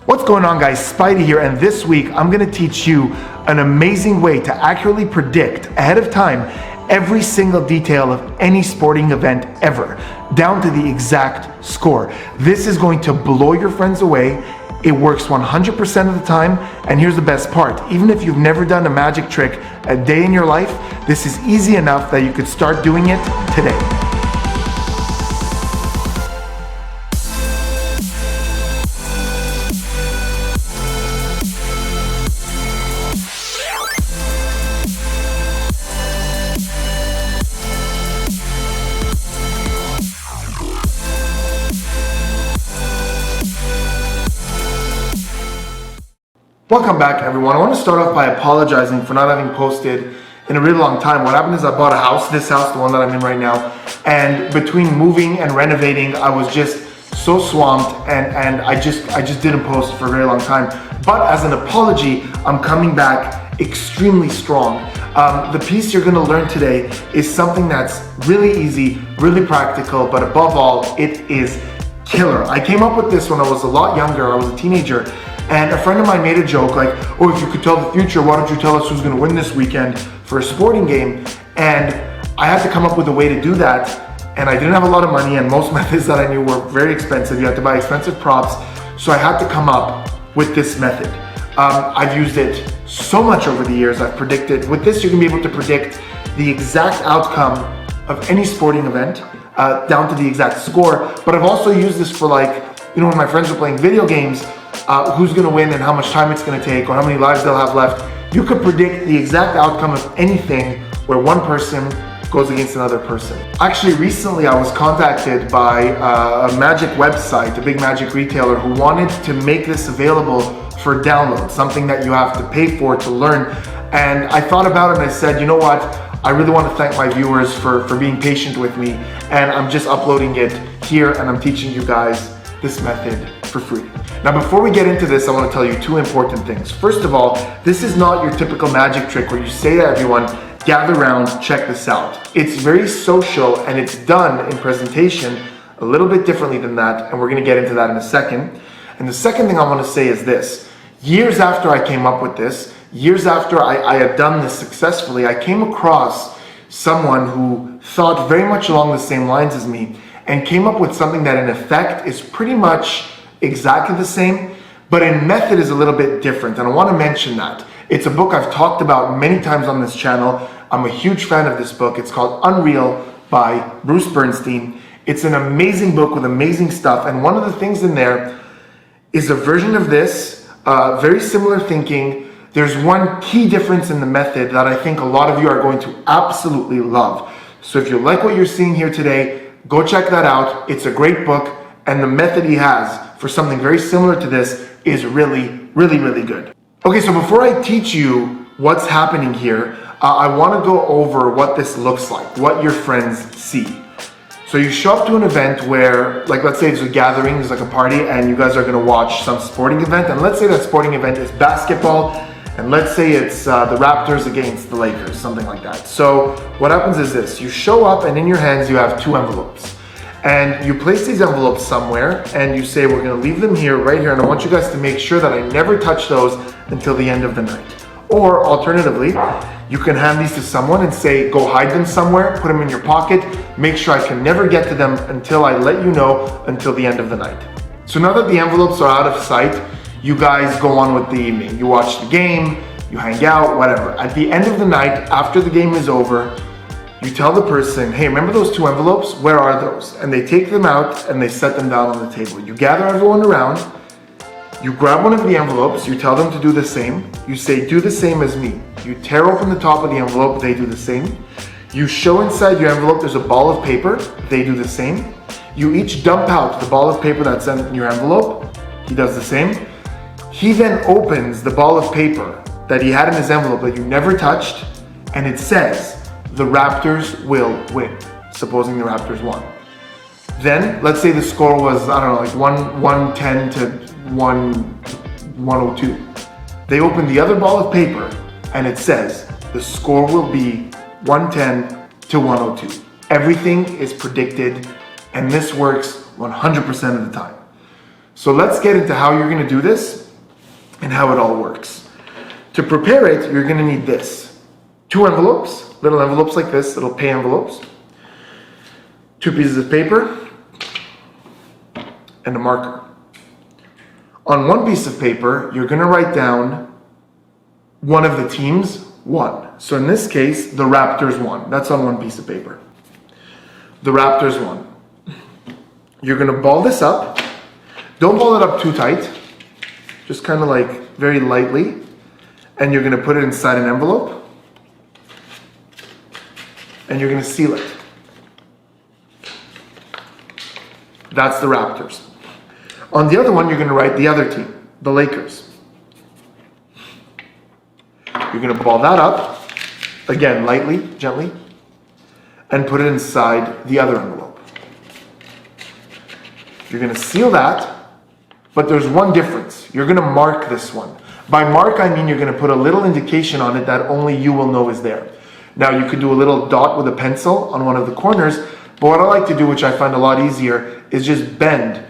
What's going on, guys? Spidey here, and this week I'm going to teach you an amazing way to accurately predict ahead of time every single detail of any sporting event ever, down to the exact score. This is going to blow your friends away. It works 100% of the time, and here's the best part. Even if you've never done a magic trick a day in your life, this is easy enough that you could start doing it today. Welcome back, everyone. I want to start off by apologizing for not having posted in a really long time. What happened is I bought a house, this house, the one that I'm in right now, and between moving and renovating, I was just so swamped, and I just didn't post for a very long time. But as an apology, I'm coming back extremely strong. The piece you're going to learn today is something that's really easy, really practical, but above all, it is killer. I came up with this when I was a lot younger. I was a teenager. And a friend of mine made a joke like, oh, if you could tell the future, why don't you tell us who's going to win this weekend for a sporting game? And I had to come up with a way to do that. And I didn't have a lot of money, and most methods that I knew were very expensive. You had to buy expensive props. So I had to come up with this method. I've used it so much over the years. I've predicted. With this, you're going to be able to predict the exact outcome of any sporting event, down to the exact score. But I've also used this for, like, when my friends are playing video games, who's going to win and how much time it's going to take or how many lives they'll have left. You could predict the exact outcome of anything where one person goes against another person. Actually, recently I was contacted by a magic website, a big magic retailer, who wanted to make this available for download, something that you have to pay for to learn. And I thought about it and I said, you know what? I really want to thank my viewers for being patient with me, and I'm just uploading it here and I'm teaching you guys this method for free. Now, before we get into this, I want to tell you two important things. First of all, this is not your typical magic trick where you say to everyone, gather around, check this out. It's very social, and it's done in presentation a little bit differently than that, and we're going to get into that in a second. And the second thing I want to say is this. Years after I came up with this, years after I had done this successfully, I came across someone who thought very much along the same lines as me and came up with something that in effect is pretty much exactly the same, but in method is a little bit different. And I want to mention that. It's a book I've talked about many times on this channel. I'm a huge fan of this book. It's called Unreal by Bruce Bernstein. It's an amazing book with amazing stuff. And one of the things in there is a version of this, very similar thinking. There's one key difference in the method that I think a lot of you are going to absolutely love. So if you like what you're seeing here today, go check that out. It's a great book, and the method he has for something very similar to this is really, really, really good. Okay, so before I teach you what's happening here, I want to go over what this looks like, what your friends see. So you show up to an event where, like, let's say it's a gathering, it's like a party, and you guys are going to watch some sporting event, and let's say that sporting event is basketball, and let's say it's the Raptors against the Lakers, something like that. So what happens is this. You show up, and in your hands you have two envelopes. And you place these envelopes somewhere, and you say, we're going to leave them here, right here, and I want you guys to make sure that I never touch those until the end of the night. Or alternatively, you can hand these to someone and say, go hide them somewhere, put them in your pocket, make sure I can never get to them until I let you know until the end of the night. So now that the envelopes are out of sight, you guys go on with the evening. You watch the game, you hang out, whatever. At the end of the night, after the game is over, you tell the person, hey, remember those two envelopes? Where are those? And they take them out and they set them down on the table. You gather everyone around, you grab one of the envelopes, you tell them to do the same. You say, do the same as me. You tear open the top of the envelope, they do the same. You show inside your envelope there's a ball of paper, they do the same. You each dump out the ball of paper that's in your envelope, he does the same. He then opens the ball of paper that he had in his envelope that you never touched, and it says, the Raptors will win, supposing the Raptors won. Then, let's say the score was, I don't know, like 110 to 102. They open the other ball of paper, and it says, the score will be 110 to 102. Everything is predicted, and this works 100% of the time. So let's get into how you're gonna do this and how it all works. To prepare it, you're gonna need this. 2 envelopes, little envelopes like this, little pay envelopes. 2 pieces of paper and a marker. On 1 piece of paper, you're gonna write down one of the teams won. So in this case, the Raptors won. That's on 1 piece of paper. The Raptors won. You're gonna ball this up. Don't ball it up too tight. Just kind of like very lightly. And you're gonna put it inside an envelope. And you're gonna seal it. That's the Raptors. On the other one, you're gonna write the other team, the Lakers. You're gonna ball that up, again, lightly, gently, and put it inside the other envelope. You're gonna seal that, but there's one difference. You're gonna mark this one. By mark, I mean you're gonna put a little indication on it that only you will know is there. Now, you could do a little dot with a pencil on one of the corners, but what I like to do, which I find a lot easier, is just bend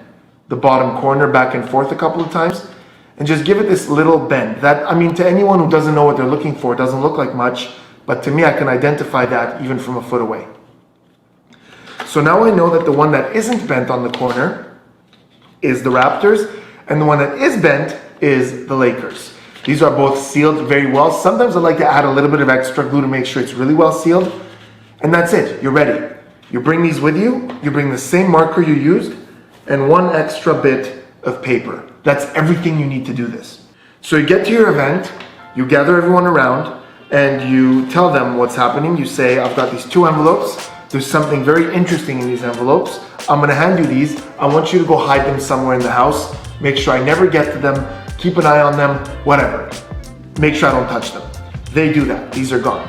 the bottom corner back and forth a couple of times and just give it this little bend. That, I mean, to anyone who doesn't know what they're looking for, it doesn't look like much, but to me, I can identify that even from a foot away. So now I know that the one that isn't bent on the corner is the Raptors, and the one that is bent is the Lakers. These are both sealed very well. Sometimes I like to add a little bit of extra glue to make sure it's really well sealed. And that's it, you're ready. You bring these with you, you bring the same marker you used, and 1 extra bit of paper. That's everything you need to do this. So you get to your event, you gather everyone around, and you tell them what's happening. You say, I've got these 2 envelopes. There's something very interesting in these envelopes. I'm gonna hand you these. I want you to go hide them somewhere in the house. Make sure I never get to them. Keep an eye on them, whatever. Make sure I don't touch them. They do that, these are gone.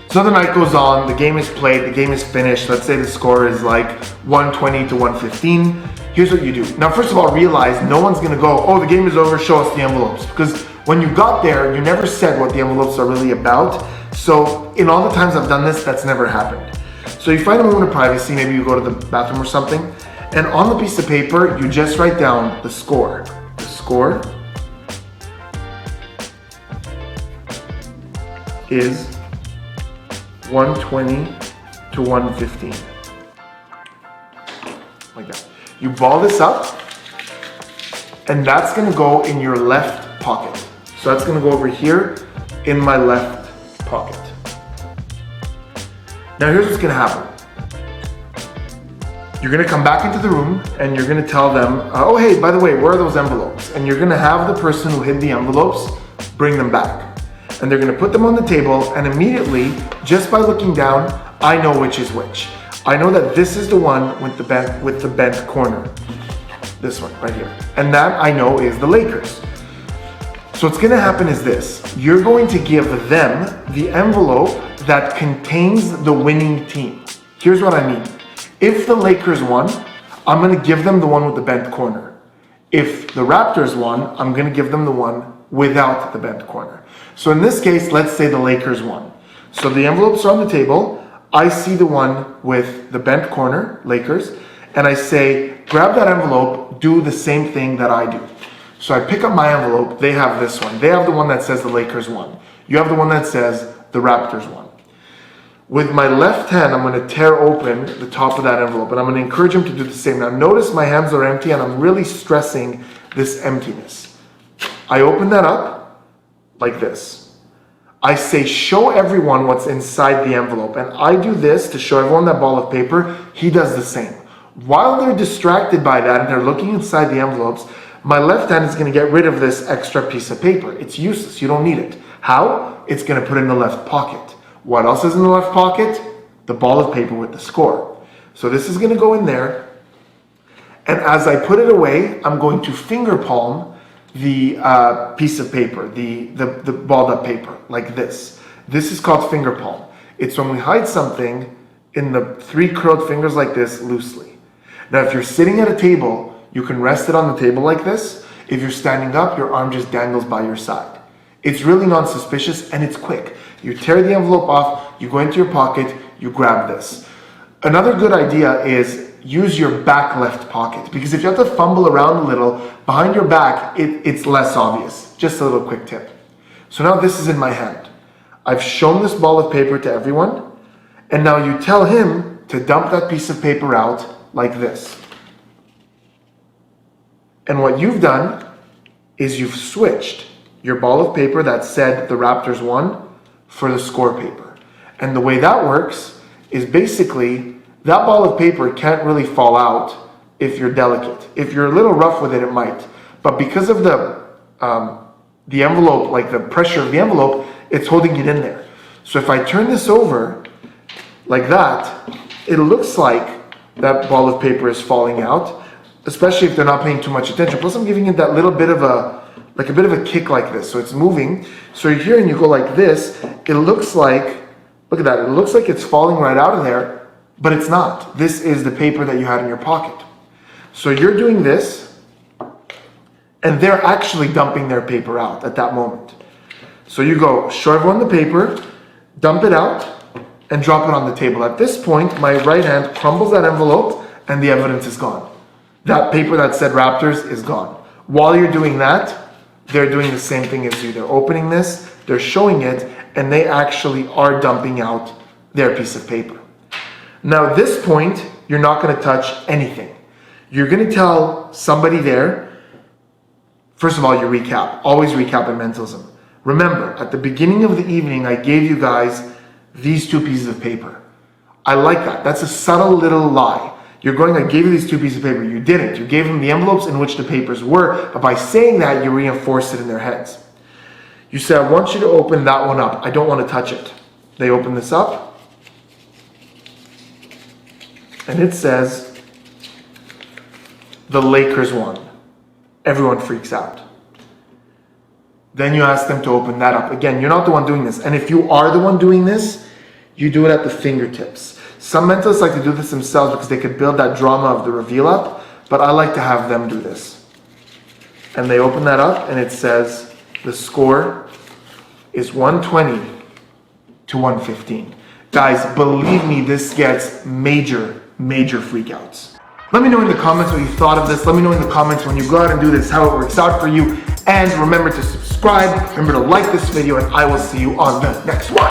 So the night goes on, the game is played, the game is finished. Let's say the score is like 120 to 115. Here's what you do. Now, first of all, realize no one's gonna go, oh, the game is over, show us the envelopes. Because when you got there, you never said what the envelopes are really about. So in all the times I've done this, that's never happened. So you find a moment of privacy, maybe you go to the bathroom or something, and on the piece of paper, you just write down the score. The score is 120 to 115. Like that. You ball this up, and that's gonna go in your left pocket. So that's gonna go over here in my left pocket. Now here's what's gonna happen. You're gonna come back into the room and you're gonna tell them, oh hey, by the way, where are those envelopes? And you're gonna have the person who hid the envelopes bring them back. And they're gonna put them on the table, and immediately, just by looking down, I know which is which. I know that this is the one with the bent corner. This one right here. And that I know is the Lakers. So what's gonna happen is this. You're going to give them the envelope that contains the winning team. Here's what I mean. If the Lakers won, I'm gonna give them the one with the bent corner. If the Raptors won, I'm gonna give them the one without the bent corner. So in this case, let's say the Lakers won. So the envelopes are on the table. I see the one with the bent corner, Lakers, and I say, grab that envelope, do the same thing that I do. So I pick up my envelope, they have this one. They have the one that says the Lakers won. You have the one that says the Raptors won. With my left hand, I'm gonna tear open the top of that envelope, and I'm gonna encourage them to do the same. Now notice my hands are empty, and I'm really stressing this emptiness. I open that up like this. I say, show everyone what's inside the envelope. And I do this to show everyone that ball of paper. He does the same. While they're distracted by that and they're looking inside the envelopes, my left hand is gonna get rid of this extra piece of paper. It's useless, you don't need it. How? It's gonna put it in the left pocket. What else is in the left pocket? The ball of paper with the score. So this is gonna go in there. And as I put it away, I'm going to finger palm the piece of paper, the balled up paper, like this. This is called finger palm. It's when we hide something in the 3 curled fingers like this loosely. Now, if you're sitting at a table, you can rest it on the table like this. If you're standing up, your arm just dangles by your side. It's really non-suspicious and it's quick. You tear the envelope off, you go into your pocket, you grab this. Another good idea is use your back left pocket, because if you have to fumble around a little behind your back, it's less obvious. Just a little quick tip. So now this is in my hand. I've shown this ball of paper to everyone, and now you tell him to dump that piece of paper out like this. And what you've done is you've switched your ball of paper that said the Raptors won for the score paper. And the way that works is basically that ball of paper can't really fall out if you're delicate. If you're a little rough with it, it might. But because of the envelope, like the pressure of the envelope, it's holding it in there. So if I turn this over like that, it looks like that ball of paper is falling out, especially if they're not paying too much attention. Plus I'm giving it that little bit of a bit of a kick like this. So it's moving. So you're here and you go like this. It looks like, look at that. It looks like it's falling right out of there, but it's not. This is the paper that you had in your pocket. So you're doing this, and they're actually dumping their paper out at that moment. So you go, show everyone the paper, dump it out, and drop it on the table. At this point, my right hand crumbles that envelope, and the evidence is gone. That paper that said Raptors is gone. While you're doing that, they're doing the same thing as you. They're opening this, they're showing it, and they actually are dumping out their piece of paper. Now at this point, you're not going to touch anything. You're going to tell somebody there, first of all, you recap. Always recap in mentalism. Remember, at the beginning of the evening, I gave you guys these two pieces of paper. I like that. That's a subtle little lie. You're going, I gave you these two pieces of paper. You didn't. You gave them the envelopes in which the papers were, but by saying that, you reinforced it in their heads. You say, I want you to open that one up. I don't want to touch it. They open this up, and it says, the Lakers won. Everyone freaks out. Then you ask them to open that up. Again, you're not the one doing this. And if you are the one doing this, you do it at the fingertips. Some mentalists like to do this themselves because they could build that drama of the reveal up, but I like to have them do this. And they open that up and it says the score is 120 to 115. Guys, believe me, this gets major freakouts. Let me know in the comments what you thought of this. Let me know in the comments when you go out and do this, how it works out for you. And remember to subscribe, remember to like this video, and I will see you on the next one.